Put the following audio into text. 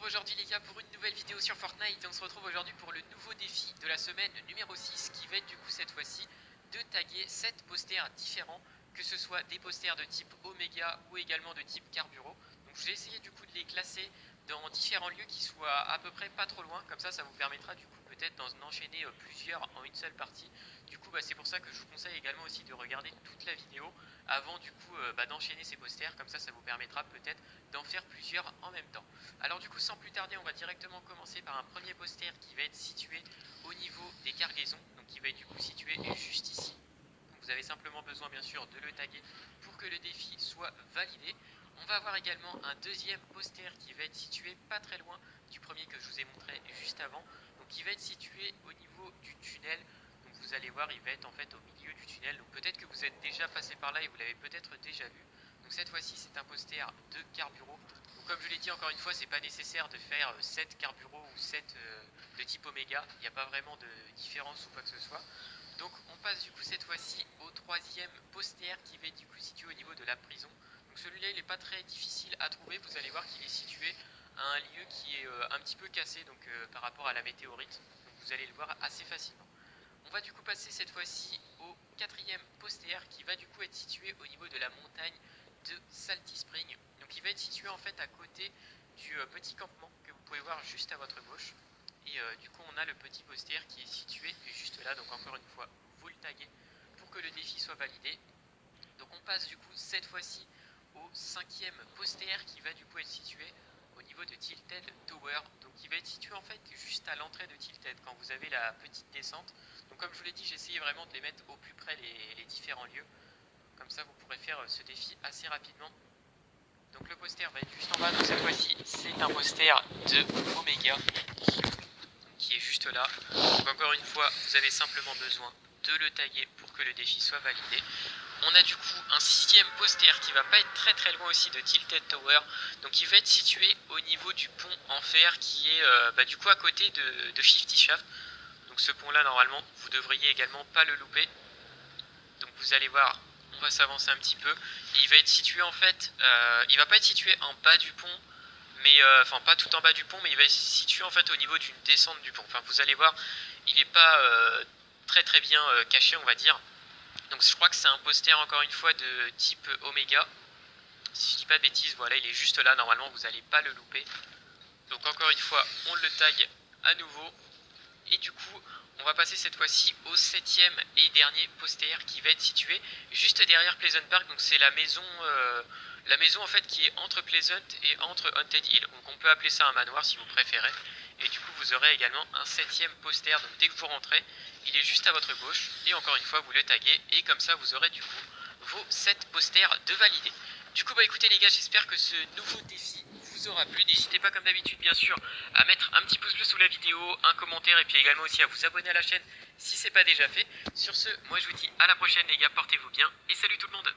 aujourd'hui les gars pour une nouvelle vidéo sur Fortnite. On se retrouve aujourd'hui pour le nouveau défi de la semaine numéro 6 qui va être du coup cette fois-ci de taguer 7 posters différents, que ce soit des posters de type Oméga ou également de type Carburo. Donc je vais essayer du coup de les classer dans différents lieux qui soient à peu près pas trop loin, comme ça vous permettra du coup peut-être d'en enchaîner plusieurs en une seule partie. Du coup c'est pour ça que je vous conseille également aussi de regarder toute la vidéo avant du coup d'enchaîner ces posters, comme ça vous permettra peut-être d'en faire plusieurs en même temps. Alors du coup sans plus tarder on va directement commencer par un premier poster qui va être situé au niveau des cargaisons, donc qui va être du coup situé juste ici. Donc vous avez simplement besoin bien sûr de le taguer pour que le défi soit validé. On va avoir également un deuxième poster qui va être situé pas très loin du premier que je vous ai montré juste avant, donc qui va être situé au niveau du tunnel. Donc vous allez voir, il va être en fait au milieu du tunnel, donc peut-être que vous êtes déjà passé par là et vous l'avez peut-être déjà vu. Donc cette fois-ci c'est un poster de Carburo. Donc comme je l'ai dit encore une fois, c'est pas nécessaire de faire 7 Carburo ou 7 de type Oméga, il n'y a pas vraiment de différence ou quoi que ce soit. Donc on passe du coup cette fois-ci au troisième poster qui va être du coup situé au niveau de la prison. Donc celui-là il n'est pas très difficile à trouver, vous allez voir qu'il est situé à un lieu qui est un petit peu cassé donc par rapport à la météorite. Donc vous allez le voir assez facilement. On va du coup passer cette fois-ci au quatrième poster qui va du coup être situé au niveau de la montagne de Salty Spring. Donc il va être situé en fait à côté du petit campement que vous pouvez voir juste à votre gauche. Et du coup on a le petit poster qui est situé juste là, donc encore une fois vous le taguez pour que le défi soit validé. Donc on passe du coup cette fois-ci au cinquième poster qui va du coup être situé au niveau de Tilted Tower, donc il va être situé en fait juste à l'entrée de Tilted quand vous avez la petite descente. Donc comme je vous l'ai dit, j'ai essayé vraiment de les mettre au plus près les différents lieux, comme ça vous pourrez faire ce défi assez rapidement. Donc le poster va être juste en bas, donc cette fois-ci c'est un poster de Oméga qui est juste là. Donc encore une fois vous avez simplement besoin de le taguer pour que le défi soit validé. On a du coup un sixième poster qui va pas être très loin aussi de Tilted Tower, donc il va être situé au niveau du pont en fer qui est du coup à côté de Shifty Shaft. Donc ce pont là normalement vous devriez également pas le louper. Donc vous allez voir, on va s'avancer un petit peu et il va être situé en fait, il va pas être situé en bas du pont, mais enfin pas tout en bas du pont, mais il va être situé en fait au niveau d'une descente du pont. Enfin vous allez voir, il n'est pas très bien caché on va dire. Donc je crois que c'est un poster encore une fois de type Oméga. Si je dis pas de bêtises, voilà, il est juste là, normalement vous n'allez pas le louper. Donc encore une fois, on le tag à nouveau. Et du coup, on va passer cette fois-ci au septième et dernier poster qui va être situé juste derrière Pleasant Park. Donc c'est la maison en fait qui est entre Pleasant et entre Haunted Hill. Donc on peut appeler ça un manoir si vous préférez. Et du coup vous aurez également un septième poster, donc dès que vous rentrez, il est juste à votre gauche, et encore une fois vous le taguez, et comme ça vous aurez du coup vos 7 posters de validés. Du coup écoutez les gars, j'espère que ce nouveau défi vous aura plu. N'hésitez pas comme d'habitude bien sûr à mettre un petit pouce bleu sous la vidéo, un commentaire, et puis également aussi à vous abonner à la chaîne si ce n'est pas déjà fait. Sur ce, moi je vous dis à la prochaine les gars, portez-vous bien, et salut tout le monde.